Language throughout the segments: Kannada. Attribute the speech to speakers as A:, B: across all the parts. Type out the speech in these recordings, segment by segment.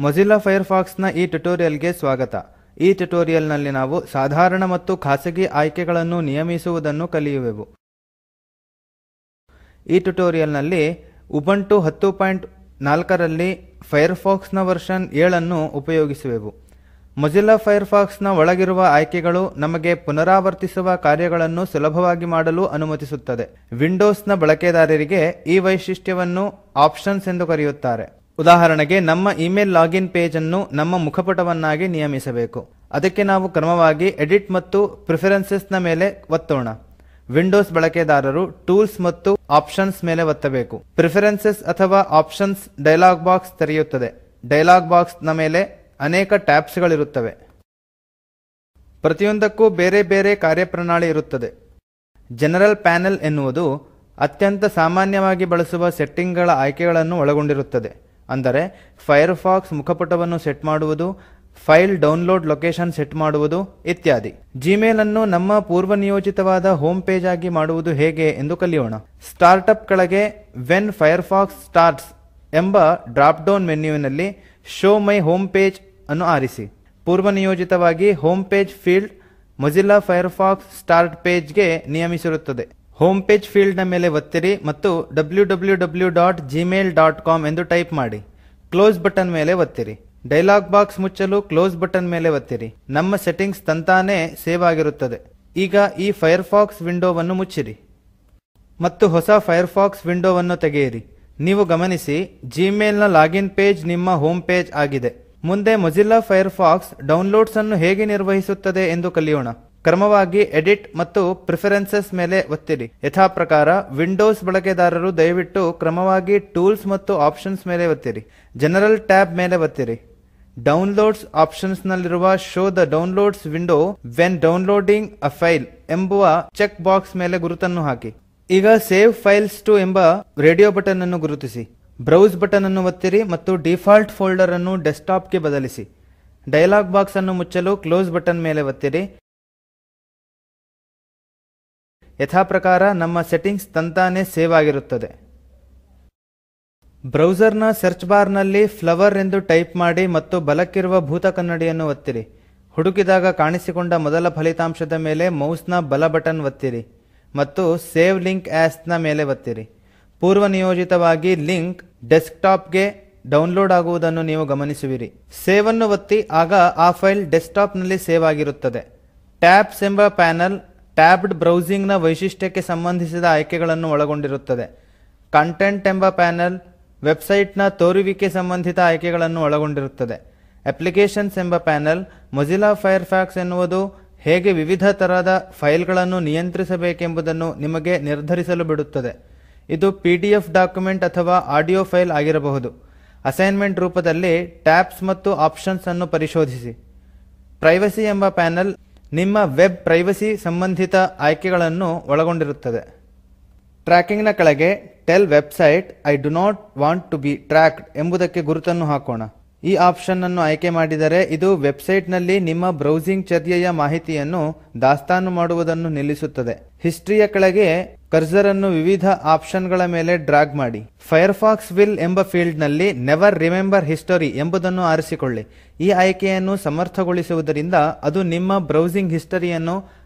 A: ಮೊಜಿಲ್ಲಾ ಫೈರ್ಫಾಕ್ಸ್ನ ಈ ಟ್ಯುಟೋರಿಯಲ್ಗೆ ಸ್ವಾಗತ. ಈ ಟ್ಯುಟೋರಿಯಲ್ನಲ್ಲಿ ನಾವು ಸಾಧಾರಣ ಮತ್ತು ಖಾಸಗಿ ಆಯ್ಕೆಗಳನ್ನು ನಿಯಮಿಸುವುದನ್ನು ಕಲಿಯುವೆವು. ಈ ಟ್ಯುಟೋರಿಯಲ್ನಲ್ಲಿ ಉಬುಂಟು 10.4ರಲ್ಲಿ ಫೈರ್ಫಾಕ್ಸ್ನ ವರ್ಷನ್ 7 ಅನ್ನು ಉಪಯೋಗಿಸುವೆವು. ಮೊಜಿಲ್ಲಾ ಫೈರ್ಫಾಕ್ಸ್ನ ಒಳಗಿರುವ ಆಯ್ಕೆಗಳು ನಮಗೆ ಪುನರಾವರ್ತಿಸುವ ಕಾರ್ಯಗಳನ್ನು ಸುಲಭವಾಗಿ ಮಾಡಲು ಅನುಮತಿಸುತ್ತದೆ. ವಿಂಡೋಸ್ನ ಬಳಕೆದಾರರಿಗೆ ಈ ವೈಶಿಷ್ಟ್ಯವನ್ನು ಆಪ್ಷನ್ಸ್ ಎಂದು ಕರೆಯುತ್ತಾರೆ. ಉದಾಹರಣೆಗೆ, ನಮ್ಮ ಇಮೇಲ್ ಲಾಗಿನ್ ಪೇಜ್ ಅನ್ನು ನಮ್ಮ ಮುಖಪುಟವನ್ನಾಗಿ ನಿಯಮಿಸಬೇಕು. ಅದಕ್ಕೆ ನಾವು ಕ್ರಮವಾಗಿ ಎಡಿಟ್ ಮತ್ತು ಪ್ರಿಫರೆನ್ಸಸ್ ನ ಮೇಲೆ ಒತ್ತೋಣ. ವಿಂಡೋಸ್ ಬಳಕೆದಾರರು ಟೂಲ್ಸ್ ಮತ್ತು ಆಪ್ಷನ್ಸ್ ಮೇಲೆ ಒತ್ತಬೇಕು. ಪ್ರಿಫರೆನ್ಸಸ್ ಅಥವಾ ಆಪ್ಷನ್ಸ್ ಡೈಲಾಗ್ ಬಾಕ್ಸ್ ತೆರೆಯುತ್ತದೆ. ಡೈಲಾಗ್ ಬಾಕ್ಸ್ ನ ಮೇಲೆ ಅನೇಕ ಟ್ಯಾಬ್ಸ್ ಗಳಿರುತ್ತವೆ. ಪ್ರತಿಯೊಂದಕ್ಕೂ ಬೇರೆ ಬೇರೆ ಕಾರ್ಯಪ್ರಣಾಳಿ ಇರುತ್ತದೆ. ಜನರಲ್ ಪ್ಯಾನೆಲ್ ಎನ್ನುವುದು ಅತ್ಯಂತ ಸಾಮಾನ್ಯವಾಗಿ ಬಳಸುವ ಸೆಟ್ಟಿಂಗ್ಗಳ ಆಯ್ಕೆಗಳನ್ನು ಒಳಗೊಂಡಿರುತ್ತದೆ. ಅಂದರೆ ಫೈರ್ಫಾಕ್ಸ್ ಮುಖಪುಟವನ್ನು ಸೆಟ್ ಮಾಡುವುದು, ಫೈಲ್ ಡೌನ್ಲೋಡ್ ಲೊಕೇಶನ್ ಸೆಟ್ ಮಾಡುವುದು ಇತ್ಯಾದಿ. ಜಿಮೇಲ್ ಅನ್ನು ನಮ್ಮ ಪೂರ್ವನಿಯೋಜಿತವಾದ ಹೋಮ್ ಪೇಜ್ ಆಗಿ ಮಾಡುವುದು ಹೇಗೆ ಎಂದು ಕಲಿಯೋಣ. ಸ್ಟಾರ್ಟ್ಅಪ್ ಕೆಳಗೆ ವೆನ್ ಫೈರ್ಫಾಕ್ಸ್ ಸ್ಟಾರ್ಟ್ಸ್ ಎಂಬ ಡ್ರಾಪ್ ಡೌನ್ ಮೆನ್ಯುವಿನಲ್ಲಿ ಶೋ ಮೈ ಹೋಮ್ ಪೇಜ್ ಅನ್ನು ಆರಿಸಿ. ಪೂರ್ವನಿಯೋಜಿತವಾಗಿ home page field Mozilla Firefox start page ಗೆ ನಿಯಮಿಸಿರುತ್ತದೆ. ಹೋಮ್ ಪೇಜ್ ಫೀಲ್ಡ್ ನ ಮೇಲೆ ಒತ್ತಿರಿ ಮತ್ತು www.gmail.com ಎಂದು ಟೈಪ್ ಮಾಡಿ. ಕ್ಲೋಸ್ ಬಟನ್ ಮೇಲೆ ಒತ್ತಿರಿ. ಡೈಲಾಗ್ ಬಾಕ್ಸ್ ಮುಚ್ಚಲು ಕ್ಲೋಸ್ ಬಟನ್ ಮೇಲೆ ಒತ್ತಿರಿ. ನಮ್ಮ ಸೆಟ್ಟಿಂಗ್ಸ್ ತಂತಾನೇ ಸೇವ್ ಆಗಿರುತ್ತದೆ. ಈಗ ಈ ಫೈರ್ಫಾಕ್ಸ್ ವಿಂಡೋವನ್ನು ಮುಚ್ಚಿರಿ ಮತ್ತು ಹೊಸ ಫೈರ್ಫಾಕ್ಸ್ ವಿಂಡೋವನ್ನು ತೆಗೆಯಿರಿ. ನೀವು ಗಮನಿಸಿ, ಜಿಮೇಲ್ ನ ಲಾಗಿನ್ ಪೇಜ್ ನಿಮ್ಮ ಹೋಮ್ ಪೇಜ್ ಆಗಿದೆ. ಮುಂದೆ ಮೊಜಿಲ್ಲಾ ಫೈರ್ಫಾಕ್ಸ್ ಡೌನ್ಲೋಡ್ಸ್ ಅನ್ನು ಹೇಗೆ ನಿರ್ವಹಿಸುತ್ತದೆ ಎಂದು ಕಲಿಯೋಣ. ಕ್ರಮವಾಗಿ ಎಡಿಟ್ ಮತ್ತು ಪ್ರಿಫರೆನ್ಸಸ್ ಮೇಲೆ ಒತ್ತಿರಿ. ಯಥಾ ಪ್ರಕಾರ ವಿಂಡೋಸ್ ಬಳಕೆದಾರರು ದಯವಿಟ್ಟು ಕ್ರಮವಾಗಿ ಟೂಲ್ಸ್ ಮತ್ತು ಆಪ್ಷನ್ಸ್ ಮೇಲೆ ಒತ್ತಿರಿ. ಜನರಲ್ ಟ್ಯಾಬ್ ಮೇಲೆ ಒತ್ತಿರಿ. ಡೌನ್ಲೋಡ್ಸ್ ಆಪ್ಷನ್ಸ್ ನಲ್ಲಿರುವ show the downloads window when downloading a file ಎಂಬುವ ಚೆಕ್ ಬಾಕ್ಸ್ ಮೇಲೆ ಗುರುತನ್ನು ಹಾಕಿ. ಈಗ ಸೇವ್ ಫೈಲ್ಸ್ ಟು ಎಂಬ ರೇಡಿಯೋ ಬಟನ್ ಅನ್ನು ಗುರುತಿಸಿ. ಬ್ರೌಸ್ ಬಟನ್ ಅನ್ನು ಒತ್ತಿರಿ ಮತ್ತು ಡಿಫಾಲ್ಟ್ ಫೋಲ್ಡರ್ ಅನ್ನು ಡೆಸ್ಕ್ಟಾಪ್ ಗೆ ಬದಲಿಸಿ. ಡೈಲಾಗ್ ಬಾಕ್ಸ್ ಅನ್ನು ಮುಚ್ಚಲು ಕ್ಲೋಸ್ ಬಟನ್ ಮೇಲೆ ಒತ್ತಿರಿ. ಯಥಾ ಪ್ರಕಾರ ನಮ್ಮ ಸೆಟ್ಟಿಂಗ್ಸ್ ತಂತಾನೆ ಸೇವ್ ಆಗಿರುತ್ತದೆ. ಬ್ರೌಸರ್ನ ಸರ್ಚ್ ಬಾರ್ ನಲ್ಲಿ ಫ್ಲವರ್ ಎಂದು ಟೈಪ್ ಮಾಡಿ ಮತ್ತು ಬಲಕ್ಕಿರುವ ಭೂತ ಕನ್ನಡಿಯನ್ನು ಒತ್ತಿರಿ. ಹುಡುಕಿದಾಗ ಕಾಣಿಸಿಕೊಂಡ ಮೊದಲ ಫಲಿತಾಂಶದ ಮೇಲೆ ಮೌಸ್ನ ಬಲ ಬಟನ್ ಒತ್ತಿರಿ ಮತ್ತು ಸೇವ್ ಲಿಂಕ್ ಆಸ್ ನ ಮೇಲೆ ಒತ್ತಿರಿ. ಪೂರ್ವನಿಯೋಜಿತವಾಗಿ ಲಿಂಕ್ ಡೆಸ್ಕ್ಟಾಪ್ಗೆ ಡೌನ್ಲೋಡ್ ಆಗುವುದನ್ನು ನೀವು ಗಮನಿಸುವಿರಿ. ಸೇವ್ ಅನ್ನು ಒತ್ತಿ, ಆಗ ಆ ಫೈಲ್ ಡೆಸ್ಕ್ಟಾಪ್ ನಲ್ಲಿ ಸೇವ್ ಆಗಿರುತ್ತದೆ. ಟ್ಯಾಬ್ಸ್ ಎಂಬ ಪ್ಯಾನಲ್ ಟ್ಯಾಬ್ಡ್ ಬ್ರೌಸಿಂಗ್ ನ ವೈಶಿಷ್ಟ್ಯಕ್ಕೆ ಸಂಬಂಧಿಸಿದ ಆಯ್ಕೆಗಳನ್ನು ಒಳಗೊಂಡಿರುತ್ತದೆ. ಕಂಟೆಂಟ್ ಎಂಬ ಪ್ಯಾನಲ್ ವೆಬ್ಸೈಟ್ ನ ತೋರುವಿಕೆ ಸಂಬಂಧಿತ ಆಯ್ಕೆಗಳನ್ನು ಒಳಗೊಂಡಿರುತ್ತದೆ. ಅಪ್ಲಿಕೇಶನ್ಸ್ ಎಂಬ ಪ್ಯಾನಲ್ ಮೊಜಿಲ್ಲಾ ಫೈರ್ಫಾಕ್ಸ್ ಎನ್ನುವುದು ಹೇಗೆ ವಿವಿಧ ತರಹದ ಫೈಲ್ಗಳನ್ನು ನಿಯಂತ್ರಿಸಬೇಕೆಂಬುದನ್ನು ನಿಮಗೆ ನಿರ್ಧರಿಸಲು ಬಿಡುತ್ತದೆ. ಇದು PDF ಡಾಕ್ಯುಮೆಂಟ್ ಅಥವಾ ಆಡಿಯೋ ಫೈಲ್ ಆಗಿರಬಹುದು. ಅಸೈನ್ಮೆಂಟ್ ರೂಪದಲ್ಲಿ ಟ್ಯಾಬ್ಸ್ ಮತ್ತು ಆಪ್ಷನ್ಸ್ ಅನ್ನು ಪರಿಶೋಧಿಸಿ. ಪ್ರೈವಸಿ ಎಂಬ ಪ್ಯಾನಲ್ ನಿಮ್ಮ ವೆಬ್ ಪ್ರೈವಸಿ ಸಂಬಂಧಿತ ಆಯ್ಕೆಗಳನ್ನು ಒಳಗೊಂಡಿರುತ್ತದೆ. ಟ್ರ್ಯಾಕಿಂಗ್ ನ ಕೆಳಗೆ tell website I do not want to be tracked ಎಂಬುದಕ್ಕೆ ಗುರುತನ್ನು ಹಾಕೋಣ. ಈ ಆಪ್ಷನ್ ಅನ್ನು ಆಯ್ಕೆ ಮಾಡಿದರೆ ಇದು ವೆಬ್ಸೈಟ್ ನಲ್ಲಿ ನಿಮ್ಮ ಬ್ರೌಸಿಂಗ್ ಚರ್ಯೆಯ ಮಾಹಿತಿಯನ್ನು ದಾಸ್ತಾನು ಮಾಡುವುದನ್ನು ನಿಲ್ಲಿಸುತ್ತದೆ. ಹಿಸ್ಟರಿಯ ಕೆಳಗೆ ಕರ್ಸರ್ ಅನ್ನು ವಿವಿಧ ಆಪ್ಷನ್ ಗಳ ಮೇಲೆ ಡ್ರ್ಯಾಗ್ ಮಾಡಿ. ಫೈರ್ಫಾಕ್ಸ್ ವಿಲ್ ಎಂಬ ಫೀಲ್ಡ್ ನಲ್ಲಿ ನೆವರ್ ರಿಮೆಂಬರ್ ಹಿಸ್ಟರಿ ಎಂಬುದನ್ನು ಆರಿಸಿಕೊಳ್ಳಿ. ಈ ಆಯ್ಕೆಯನ್ನು ಸಮರ್ಥಗೊಳಿಸುವುದರಿಂದ ಅದು ನಿಮ್ಮ ಬ್ರೌಸಿಂಗ್ ಹಿಸ್ಟರಿಯನ್ನು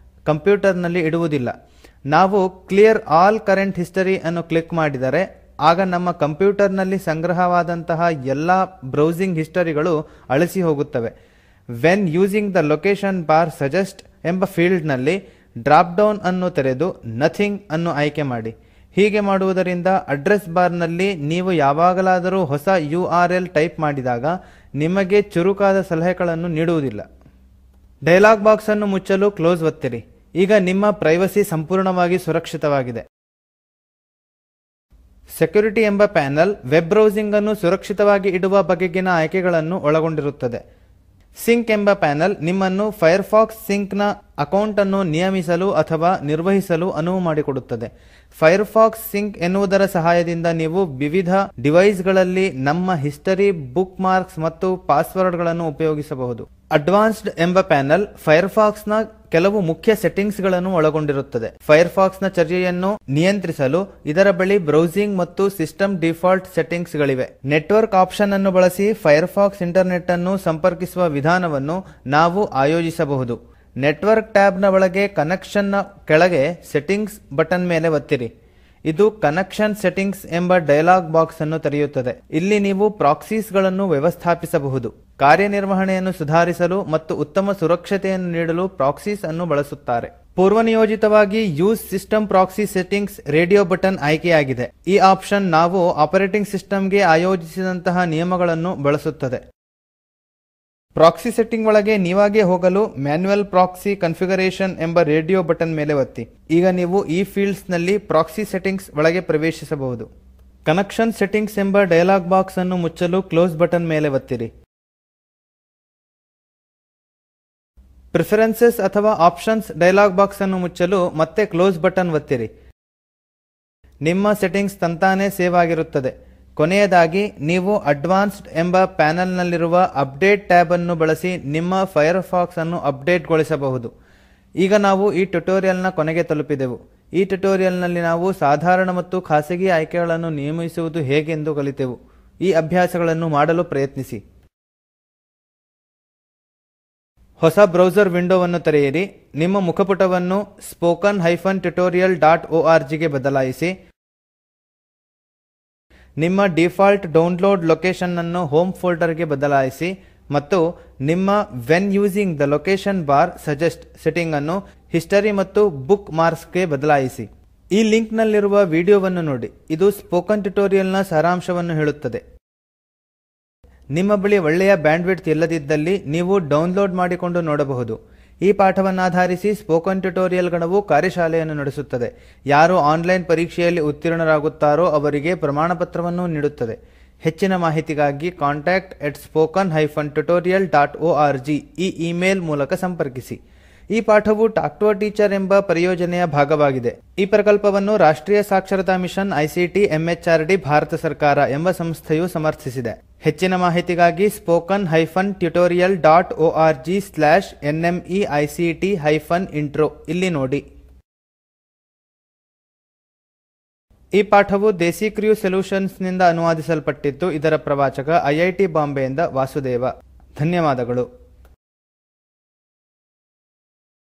A: ಕಂಪ್ಯೂಟರ್ ನಲ್ಲಿ ಇಡುವುದಿಲ್ಲ. ನಾವು ಕ್ಲಿಯರ್ ಆಲ್ ಕರೆಂಟ್ ಹಿಸ್ಟರಿ ಅನ್ನು ಕ್ಲಿಕ್ ಮಾಡಿದರೆ ಆಗ ನಮ್ಮ ಕಂಪ್ಯೂಟರ್ ನಲ್ಲಿ ಸಂಗ್ರಹವಾದಂತಹ ಎಲ್ಲಾ ಬ್ರೌಸಿಂಗ್ ಹಿಸ್ಟರಿಗಳು ಅಳಿಸಿ ಹೋಗುತ್ತವೆ. When using the location bar suggest ಎಂಬ ಫೀಲ್ಡ್ ನಲ್ಲಿ ಡ್ರಾಪ್ ಡೌನ್ ಅನ್ನು ತೆರೆದು ನಥಿಂಗ್ ಅನ್ನು ಆಯ್ಕೆ ಮಾಡಿ. ಹೀಗೆ ಮಾಡುವುದರಿಂದ ಅಡ್ರೆಸ್ ಬಾರ್ ನಲ್ಲಿ ನೀವು ಯಾವಾಗಲಾದರೂ ಹೊಸ URL ಟೈಪ್ ಮಾಡಿದಾಗ ನಿಮಗೆ ಚುರುಕಾದ ಸಲಹೆಗಳನ್ನು ನೀಡುವುದಿಲ್ಲ. ಡೈಲಾಗ್ ಬಾಕ್ಸ್ ಅನ್ನು ಮುಚ್ಚಲು ಕ್ಲೋಸ್ ಒತ್ತಿರಿ. ಈಗ ನಿಮ್ಮ ಪ್ರೈವಸಿ ಸಂಪೂರ್ಣವಾಗಿ ಸುರಕ್ಷಿತವಾಗಿದೆ. ಸೆಕ್ಯೂರಿಟಿ ಎಂಬ ಪ್ಯಾನಲ್ ವೆಬ್ ಬ್ರೌಸಿಂಗ್ ಅನ್ನು ಸುರಕ್ಷಿತವಾಗಿ ಇಡುವ ಬಗೆಗಿನ ಆಯ್ಕೆಗಳನ್ನು ಒಳಗೊಂಡಿರುತ್ತದೆ. ಸಿಂಕ್ ಎಂಬ ಪ್ಯಾನಲ್ ನಿಮ್ಮನ್ನು ಫೈರ್ಫಾಕ್ಸ್ ಸಿಂಕ್ ನ ಅಕೌಂಟ್ ಅನ್ನು ನಿಯಮಿಸಲು ಅಥವಾ ನಿರ್ವಹಿಸಲು ಅನುವು ಮಾಡಿಕೊಡುತ್ತದೆ. ಫೈರ್ಫಾಕ್ಸ್ ಸಿಂಕ್ ಎನ್ನುವುದರ ಸಹಾಯದಿಂದ ನೀವು ವಿವಿಧ ಡಿವೈಸ್ ಗಳಲ್ಲಿ ನಮ್ಮ ಹಿಸ್ಟರಿ, ಬುಕ್ ಮಾರ್ಕ್ಸ್ ಮತ್ತು ಪಾಸ್ವರ್ಡ್ ಗಳನ್ನು ಉಪಯೋಗಿಸಬಹುದು. ಅಡ್ವಾನ್ಸ್ಡ್ ಎಂಬ ಪ್ಯಾನೆಲ್ ಫೈರ್ಫಾಕ್ಸ್ ನ ಕೆಲವು ಮುಖ್ಯ ಸೆಟ್ಟಿಂಗ್ಸ್ ಗಳನ್ನು ಒಳಗೊಂಡಿರುತ್ತದೆ. ಫೈರ್ಫಾಕ್ಸ್ ನ ಚರ್ಯೆಯನ್ನು ನಿಯಂತ್ರಿಸಲು ಇದರ ಬಳಿ ಬ್ರೌಸಿಂಗ್ ಮತ್ತು ಸಿಸ್ಟಮ್ ಡಿಫಾಲ್ಟ್ ಸೆಟ್ಟಿಂಗ್ಸ್ ಗಳಿವೆ. ನೆಟ್ವರ್ಕ್ ಆಪ್ಷನ್ ಅನ್ನು ಬಳಸಿ ಫೈರ್ಫಾಕ್ಸ್ ಇಂಟರ್ನೆಟ್ ಅನ್ನು ಸಂಪರ್ಕಿಸುವ ವಿಧಾನವನ್ನು ನಾವು ಆಯೋಜಿಸಬಹುದು. ನೆಟ್ವರ್ಕ್ ಟ್ಯಾಬ್ ನ ಒಳಗೆ ಕನೆಕ್ಷನ್ ನ ಕೆಳಗೆ ಸೆಟ್ಟಿಂಗ್ಸ್ ಬಟನ್ ಮೇಲೆ ಒತ್ತಿರಿ. ಇದು ಕನೆಕ್ಷನ್ ಸೆಟ್ಟಿಂಗ್ಸ್ ಎಂಬ ಡಯಲಾಗ್ ಬಾಕ್ಸ್ ಅನ್ನು ತೆರೆಯುತ್ತದೆ. ಇಲ್ಲಿ ನೀವು ಪ್ರಾಕ್ಸೀಸ್ ಗಳನ್ನು ವ್ಯವಸ್ಥಾಪಿಸಬಹುದು. ಕಾರ್ಯನಿರ್ವಹಣೆಯನ್ನು ಸುಧಾರಿಸಲು ಮತ್ತು ಉತ್ತಮ ಸುರಕ್ಷತೆಯನ್ನು ನೀಡಲು ಪ್ರಾಕ್ಸೀಸ್ ಅನ್ನು ಬಳಸುತ್ತಾರೆ. ಪೂರ್ವನಿಯೋಜಿತವಾಗಿ use system proxy settings radio button ಆಯ್ಕೆಯಾಗಿದೆ. ಈ ಆಪ್ಷನ್ ನಾವು ಆಪರೇಟಿಂಗ್ ಸಿಸ್ಟಮ್ಗೆ ಆಯೋಜಿಸಿದಂತಹ ನಿಯಮಗಳನ್ನು ಬಳಸುತ್ತದೆ. ಪ್ರಾಕ್ಸಿ ಸೆಟ್ಟಿಂಗ್ ಒಳಗೆ ನೀವಾಗೆ ಹೋಗಲು ಮ್ಯಾನ್ಯುಯಲ್ ಪ್ರಾಕ್ಸಿ ಕಾನ್ಫಿಗರೇಷನ್ ಎಂಬ ರೇಡಿಯೋ ಬಟನ್ ಮೇಲೆ ಒತ್ತಿ. ಈಗ ನೀವು ಈ ಫೀಲ್ಡ್ಸ್ ನಲ್ಲಿ ಪ್ರಾಕ್ಸಿ ಸೆಟ್ಟಿಂಗ್ಸ್ ಒಳಗೆ ಪ್ರವೇಶಿಸಬಹುದು. ಕನೆಕ್ಷನ್ ಸೆಟ್ಟಿಂಗ್ಸ್ ಎಂಬ ಡಯಲಾಗ್ ಬಾಕ್ಸ್ ಅನ್ನು ಮುಚ್ಚಲು ಕ್ಲೋಸ್ ಬಟನ್ ಮೇಲೆ ಒತ್ತಿರಿ. ಪ್ರಿಫರೆನ್ಸಸ್ ಅಥವಾ ಆಪ್ಷನ್ಸ್ ಡಯಲಾಗ್ ಬಾಕ್ಸ್ ಅನ್ನು ಮುಚ್ಚಲು ಮತ್ತೆ ಕ್ಲೋಸ್ ಬಟನ್ ಒತ್ತಿರಿ. ನಿಮ್ಮ ಸೆಟ್ಟಿಂಗ್ಸ್ ತಂತಾನೇ ಸೇವ್ ಆಗಿರುತ್ತದೆ. ಕೊನೆಯದಾಗಿ ನೀವು ಅಡ್ವಾನ್ಸ್ಡ್ ಎಂಬ ಪ್ಯಾನೆಲ್ ನಲ್ಲಿರುವ ಅಪ್ಡೇಟ್ ಟ್ಯಾಬ್ ಅನ್ನು ಬಳಸಿ ನಿಮ್ಮ ಫೈರ್ಫಾಕ್ಸ್ ಅನ್ನು ಅಪ್ಡೇಟ್ಗೊಳಿಸಬಹುದು. ಈಗ ನಾವು ಈ ಟ್ಯುಟೋರಿಯಲ್ ನ ಕೊನೆಗೆ ತಲುಪಿದೆವು. ಈ ಟ್ಯುಟೋರಿಯಲ್ ನಲ್ಲಿ ನಾವು ಸಾಧಾರಣ ಮತ್ತು ಖಾಸಗಿ ಆಯ್ಕೆಗಳನ್ನು ನಿಯಮಿಸುವುದು ಹೇಗೆಂದು ಕಲಿತೆವು. ಈ ಅಭ್ಯಾಸಗಳನ್ನು ಮಾಡಲು ಪ್ರಯತ್ನಿಸಿ. ಹೊಸ ಬ್ರೌಸರ್ ವಿಂಡೋವನ್ನು ತೆರೆಯಿರಿ. ನಿಮ್ಮ ಮುಖಪುಟವನ್ನು spoken-tutorial.org ಗೆ ಬದಲಾಯಿಸಿ. ನಿಮ್ಮ ಡಿಫಾಲ್ಟ್ ಡೌನ್ಲೋಡ್ ಲೊಕೇಶನ್ ಅನ್ನು ಹೋಮ್ ಫೋಲ್ಡರ್ ಗೆ ಬದಲಾಯಿಸಿ ಮತ್ತು ನಿಮ್ಮ when using the location bar suggest setting ಅನ್ನು ಹಿಸ್ಟರಿ ಮತ್ತು ಬುಕ್ ಮಾರ್ಕ್ಸ್ ಗೆ ಬದಲಾಯಿಸಿ. ಈ ಲಿಂಕ್ ನಲ್ಲಿರುವ ವಿಡಿಯೋವನ್ನು ನೋಡಿ. ಇದು ಸ್ಪೋಕನ್ ಟ್ಯುಟೋರಿಯಲ್ ನ ಸಾರಾಂಶವನ್ನು ಹೇಳುತ್ತದೆ. ನಿಮ್ಮ ಬಳಿ ಒಳ್ಳೆಯ ಬ್ಯಾಂಡ್ವಿಡ್ತ್ ಇಲ್ಲದಿದ್ದಲ್ಲಿ ನೀವು ಡೌನ್ಲೋಡ್ ಮಾಡಿಕೊಂಡು ನೋಡಬಹುದು. ಈ ಪಾಠವನ್ನಾಧಾರಿಸಿ ಸ್ಪೋಕನ್ ಟ್ಯುಟೋರಿಯಲ್ ಗಣವು ಕಾರ್ಯಶಾಲೆಯನ್ನು ನಡೆಸುತ್ತದೆ. ಯಾರು ಆನ್ಲೈನ್ ಪರೀಕ್ಷೆಯಲ್ಲಿ ಉತ್ತೀರ್ಣರಾಗುತ್ತಾರೋ ಅವರಿಗೆ ಪ್ರಮಾಣಪತ್ರವನ್ನು ನೀಡುತ್ತದೆ. ಹೆಚ್ಚಿನ ಮಾಹಿತಿಗಾಗಿ contact@spoken-tutorial.org ಈ ಇಮೇಲ್ ಮೂಲಕ ಸಂಪರ್ಕಿಸಿ. ಈ ಪಾಠವು ಟಾಕ್ ಟು ಅ ಟೀಚರ್ ಎಂಬ ಪರಿಯೋಜನೆಯ ಭಾಗವಾಗಿದೆ. ಈ ಪ್ರಕಲ್ಪವನ್ನು ರಾಷ್ಟ್ರೀಯ ಸಾಕ್ಷರತಾ ಮಿಷನ್ ಐಸಿಟಿ ಎಂಎಚಆರ್ಡಿ ಭಾರತ ಸರ್ಕಾರ ಎಂಬ ಸಂಸ್ಥೆಯು ಸಮರ್ಥಿಸಿದೆ. ಹೆಚ್ಚಿನ ಮಾಹಿತಿಗಾಗಿ spoken-tutorial.org/nmeict-intro ಇಲ್ಲಿ ನೋಡಿ. ಈ ಪಾಠವು ದೇಸಿಕ್ರಿಯು ಸೊಲ್ಯೂಷನ್ಸ್ ನಿಂದ ಅನುವಾದಿಸಲ್ಪಟ್ಟಿದ್ದು, ಇದರ ಪ್ರವಾಚಕ ಐಐಟಿ ಬಾಂಬೆಯಿಂದ ವಾಸುದೇವ. ಧನ್ಯವಾದಗಳು.